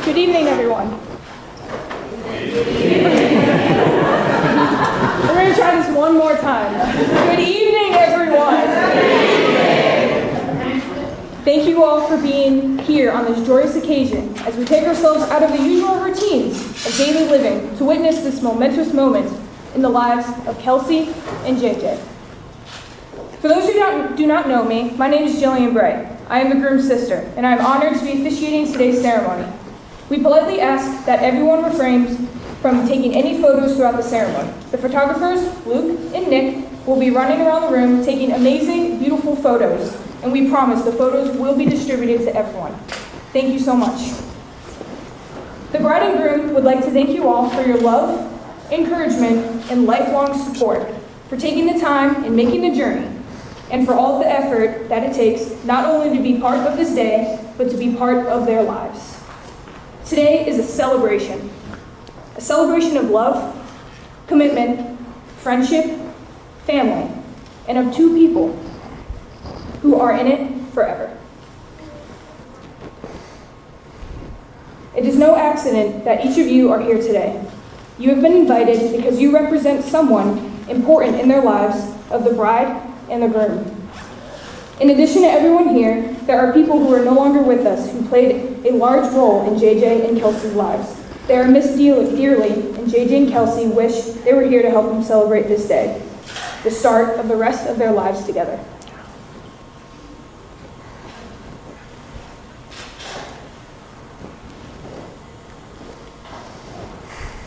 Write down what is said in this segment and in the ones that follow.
Good evening, everyone. We're going to try this one more time. Good evening, everyone. Thank you all for being here on this joyous occasion as we take ourselves out of the usual routines of daily living to witness this momentous moment in the lives of Kelsey and JJ. For those who do not know me, my name is Jillian Bray. I am the groom's sister, and I am honored to be officiating today's ceremony. We politely ask that everyone refrains from taking any photos throughout the ceremony. The photographers, Luke and Nick, will be running around the room taking amazing, beautiful photos, and we promise the photos will be distributed to everyone. Thank you so much. The bride and groom would like to thank you all for your love, encouragement, and lifelong support, for taking the time and making the journey, and for all the effort that it takes not only to be part of this day, but to be part of their lives. Today is a celebration of love, commitment, friendship, family, and of two people who are in it forever. It is no accident that each of you are here today. You have been invited because you represent someone important in their lives of the bride and the groom. In addition to everyone here, there are people who are no longer with us who played a large role in JJ and Kelsey's lives. They are missed dearly, and JJ and Kelsey wish they were here to help them celebrate this day, the start of the rest of their lives together.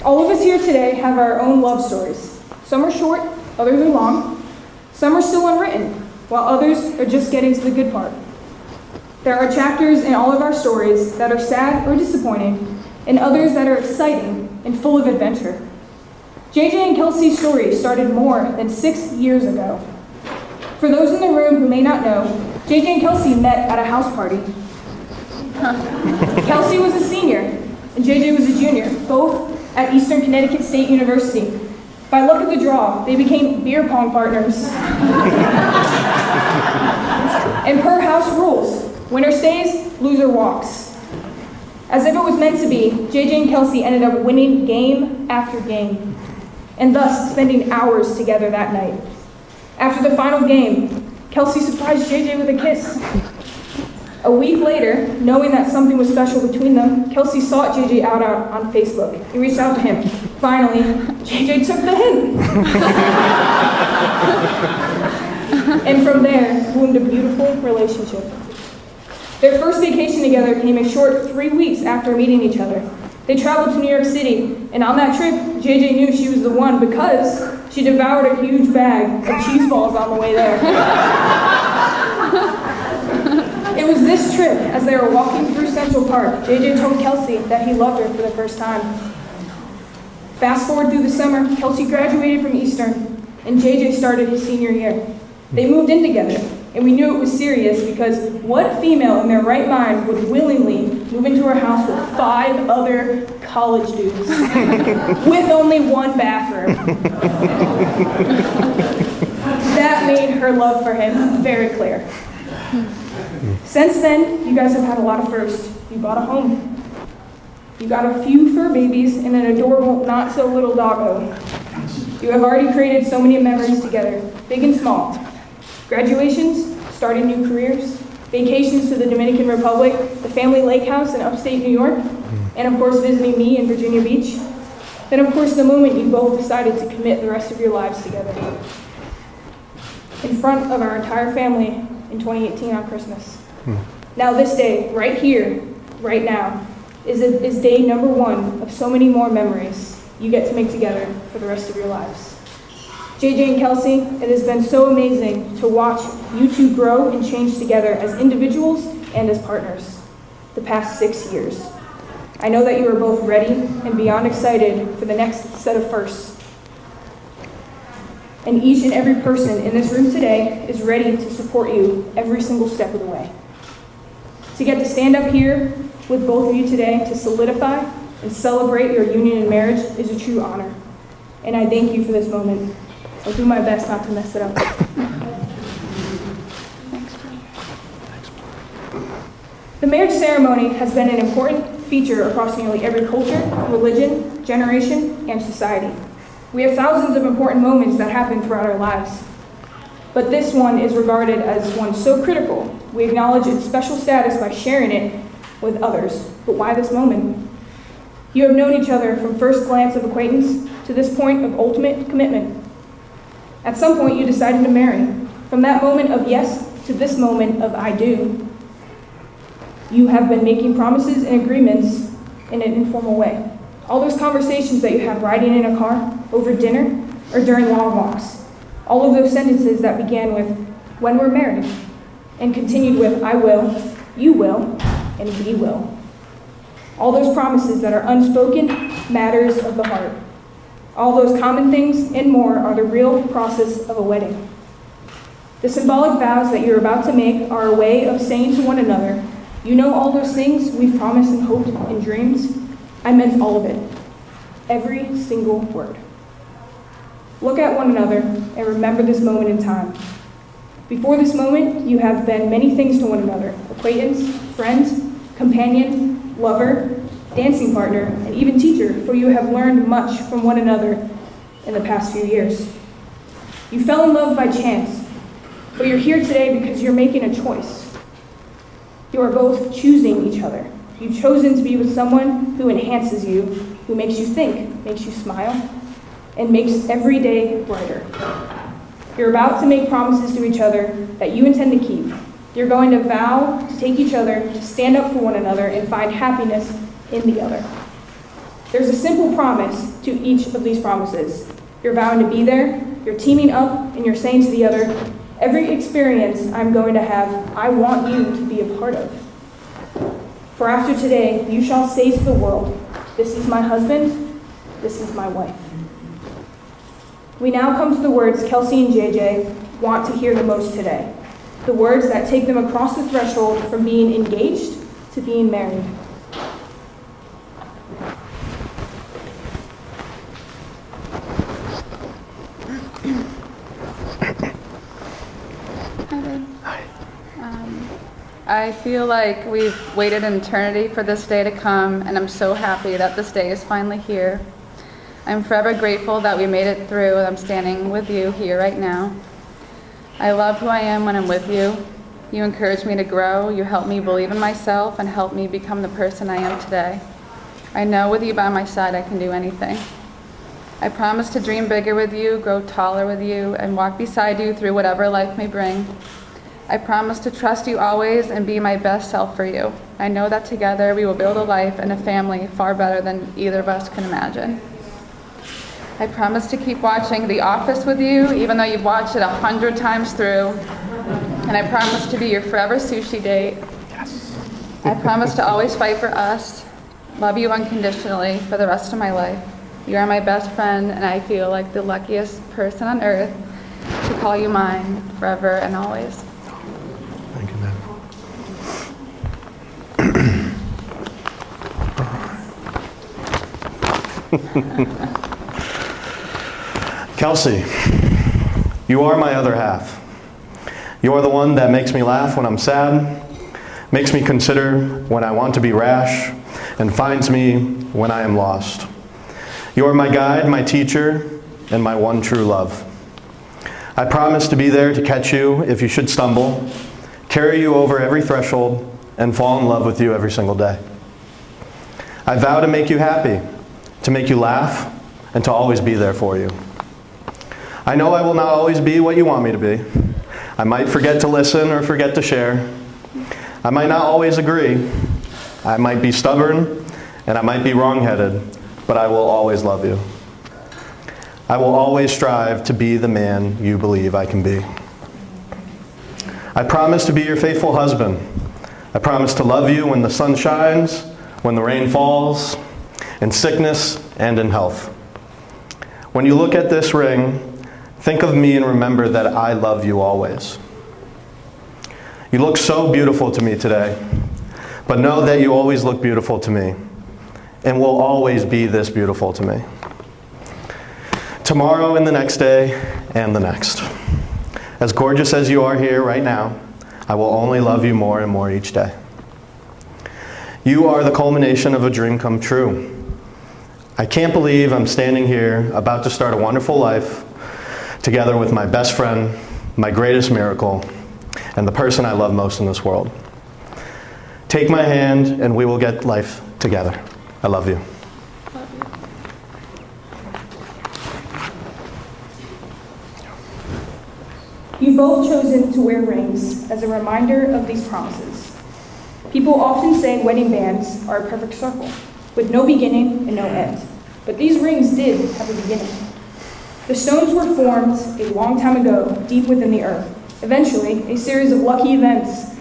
All of us here today have our own love stories. Some are short, others are long. Some are still unwritten, while others are just getting to the good part. There are chapters in all of our stories that are sad or disappointing, and others that are exciting and full of adventure. JJ and Kelsey's story started more than 6 years ago. For those in the room who may not know, JJ and Kelsey met at a house party. Kelsey was a senior, and JJ was a junior, both at Eastern Connecticut State University. By luck of the draw, they became beer pong partners. And per house rules, winner stays, loser walks. As if it was meant to be, JJ and Kelsey ended up winning game after game, and thus spending hours together that night. After the final game, Kelsey surprised JJ with a kiss. A week later, knowing that something was special between them, Kelsey sought JJ out on Facebook. He reached out to him. Finally, JJ took the hint. And from there, bloomed a beautiful relationship. Their first vacation together came a short 3 weeks after meeting each other. They traveled to New York City, and on that trip, JJ knew she was the one because she devoured a huge bag of cheese balls on the way there. It was this trip, as they were walking through Central Park, JJ told Kelsey that he loved her for the first time. Fast forward through the summer, Kelsey graduated from Eastern, and JJ started his senior year. They moved in together, and we knew it was serious because what female in their right mind would willingly move into her house with 5 other college dudes with only one bathroom? That made her love for him very clear. Since then, you guys have had a lot of firsts. You bought a home. You got a few fur babies and an adorable, not-so-little doggo. You have already created so many memories together, big and small. Graduations, starting new careers, vacations to the Dominican Republic, the family lake house in upstate New York, and of course visiting me in Virginia Beach. Then of course the moment you both decided to commit the rest of your lives together. In front of our entire family in 2018 on Christmas. Now this day, right here, right now, is day number 1 of so many more memories you get to make together for the rest of your lives. JJ and Kelsey, it has been so amazing to watch you two grow and change together as individuals and as partners the past 6 years. I know that you are both ready and beyond excited for the next set of firsts. And each and every person in this room today is ready to support you every single step of the way. To get to stand up here with both of you today to solidify and celebrate your union and marriage is a true honor. And I thank you for this moment. I'll do my best not to mess it up. The marriage ceremony has been an important feature across nearly every culture, religion, generation, and society. We have thousands of important moments that happen throughout our lives. But this one is regarded as one so critical, we acknowledge its special status by sharing it with others. But why this moment? You have known each other from first glance of acquaintance to this point of ultimate commitment. At some point, you decided to marry. From that moment of yes to this moment of I do, you have been making promises and agreements in an informal way. All those conversations that you have riding in a car, over dinner, or during long walks. All of those sentences that began with, when we're married, and continued with, I will, you will, and we will. All those promises that are unspoken matters of the heart. All those common things and more are the real process of a wedding. The symbolic vows that you're about to make are a way of saying to one another, you know all those things we've promised and hoped in dreams? I meant all of it. Every single word. Look at one another and remember this moment in time. Before this moment, you have been many things to one another: acquaintance, friend, companion, lover, dancing partner, and even teacher, for you have learned much from one another in the past few years. You fell in love by chance, but you're here today because you're making a choice. You are both choosing each other. You've chosen to be with someone who enhances you, who makes you think, makes you smile, and makes every day brighter. You're about to make promises to each other that you intend to keep. You're going to vow to take each other, to stand up for one another, and find happiness in the other. There's a simple promise to each of these promises. You're vowing to be there, you're teaming up, and you're saying to the other, every experience I'm going to have, I want you to be a part of. For after today, you shall say to the world, this is my husband, this is my wife. We now come to the words Kelsey and JJ want to hear the most today. The words that take them across the threshold from being engaged to being married. I feel like we've waited an eternity for this day to come, and I'm so happy that this day is finally here. I'm forever grateful that we made it through, and I'm standing with you here right now. I love who I am when I'm with you. You encourage me to grow, you help me believe in myself, and help me become the person I am today. I know with you by my side I can do anything. I promise to dream bigger with you, grow taller with you, and walk beside you through whatever life may bring. I promise to trust you always and be my best self for you. I know that together we will build a life and a family far better than either of us can imagine. I promise to keep watching The Office with you, even though you've watched it 100 times through. And I promise to be your forever sushi date. Yes. I promise to always fight for us, love you unconditionally for the rest of my life. You are my best friend, and I feel like the luckiest person on earth to call you mine forever and always. Thank you, man. Kelsey, you are my other half. You are the one that makes me laugh when I'm sad, makes me consider when I want to be rash, and finds me when I am lost. You are my guide, my teacher, and my one true love. I promise to be there to catch you if you should stumble, carry you over every threshold, and fall in love with you every single day. I vow to make you happy, to make you laugh, and to always be there for you. I know I will not always be what you want me to be. I might forget to listen or forget to share. I might not always agree. I might be stubborn, and I might be wrong-headed, but I will always love you. I will always strive to be the man you believe I can be. I promise to be your faithful husband. I promise to love you when the sun shines, when the rain falls, in sickness and in health. When you look at this ring, think of me and remember that I love you always. You look so beautiful to me today, but know that you always look beautiful to me and will always be this beautiful to me. Tomorrow and the next day and the next. As gorgeous as you are here right now, I will only love you more and more each day. You are the culmination of a dream come true. I can't believe I'm standing here about to start a wonderful life together with my best friend, my greatest miracle, and the person I love most in this world. Take my hand and we will get life together. I love you. You've both chosen to wear rings as a reminder of these promises. People often say wedding bands are a perfect circle, with no beginning and no end. But these rings did have a beginning. The stones were formed a long time ago, deep within the earth. Eventually, a series of lucky events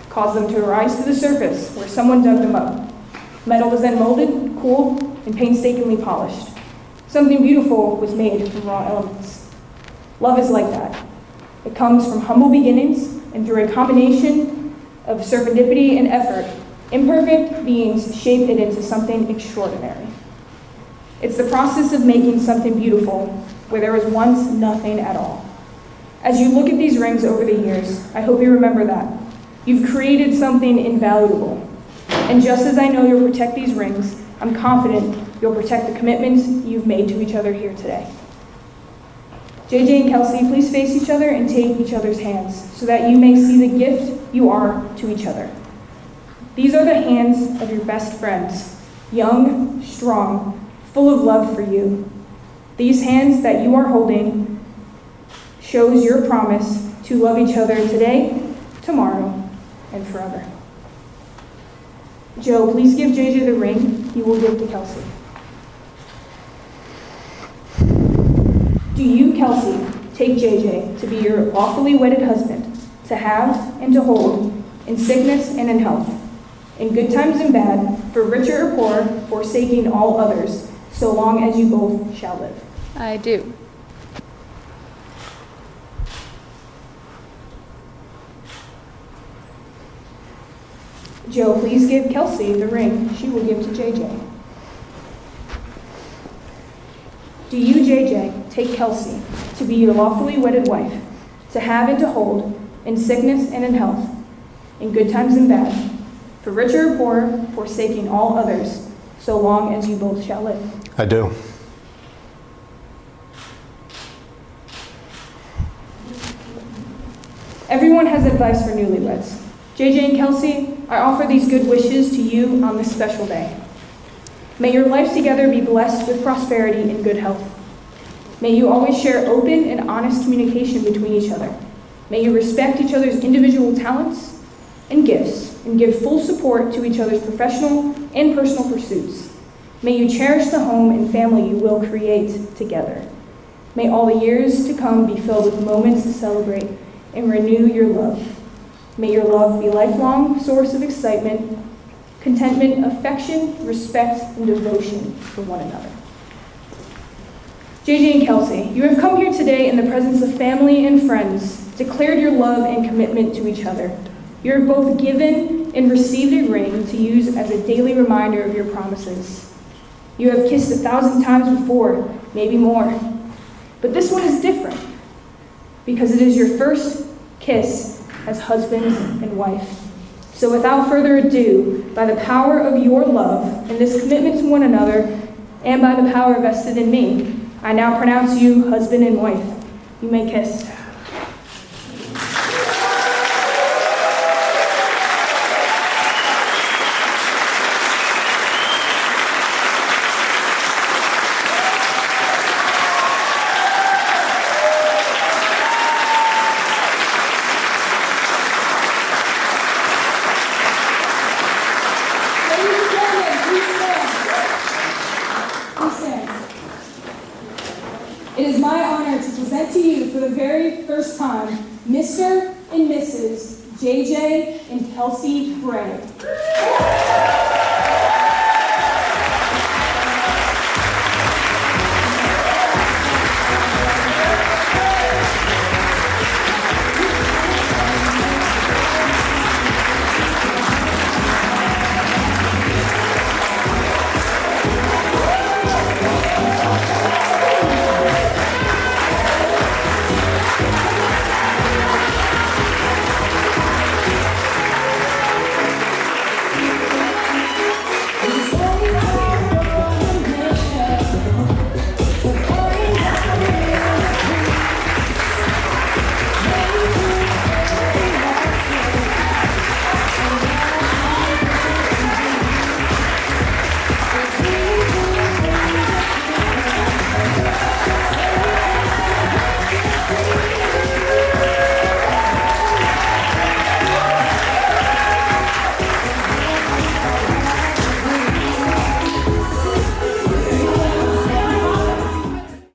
caused them to rise to the surface, where someone dug them up. Metal was then molded, cooled, and painstakingly polished. Something beautiful was made from raw elements. Love is like that. It comes from humble beginnings, and through a combination of serendipity and effort, imperfect beings shape it into something extraordinary. It's the process of making something beautiful where there was once nothing at all. As you look at these rings over the years, I hope you remember that. You've created something invaluable. And just as I know you'll protect these rings, I'm confident you'll protect the commitments you've made to each other here today. JJ and Kelsey, please face each other and take each other's hands so that you may see the gift you are to each other. These are the hands of your best friends, young, strong, full of love for you. These hands that you are holding shows your promise to love each other today, tomorrow, and forever. Joe, please give JJ the ring you will give to Kelsey. Do you, Kelsey, take JJ to be your lawfully wedded husband, to have and to hold, in sickness and in health, in good times and bad, for richer or poor, forsaking all others, so long as you both shall live? I do. Joe, please give Kelsey the ring she will give to JJ. Do you, JJ, take Kelsey to be your lawfully wedded wife, to have and to hold, in sickness and in health, in good times and bad, for richer or poor, forsaking all others, so long as you both shall live? I do. Everyone has advice for newlyweds. JJ and Kelsey, I offer these good wishes to you on this special day. May your life together be blessed with prosperity and good health. May you always share open and honest communication between each other. May you respect each other's individual talents and gifts, and give full support to each other's professional and personal pursuits. May you cherish the home and family you will create together. May all the years to come be filled with moments to celebrate and renew your love. May your love be a lifelong source of excitement, contentment, affection, respect, and devotion for one another. JJ and Kelsey, you have come here today in the presence of family and friends, declared your love and commitment to each other. You have both given and received a ring to use as a daily reminder of your promises. You have kissed 1,000 times before, maybe more. But this one is different, because it is your first kiss as husband and wife. So without further ado, by the power of your love and this commitment to one another, and by the power vested in me, I now pronounce you husband and wife. You may kiss. It is my honor to present to you for the very first time, Mr. and Mrs. JJ and Kelsey Bray.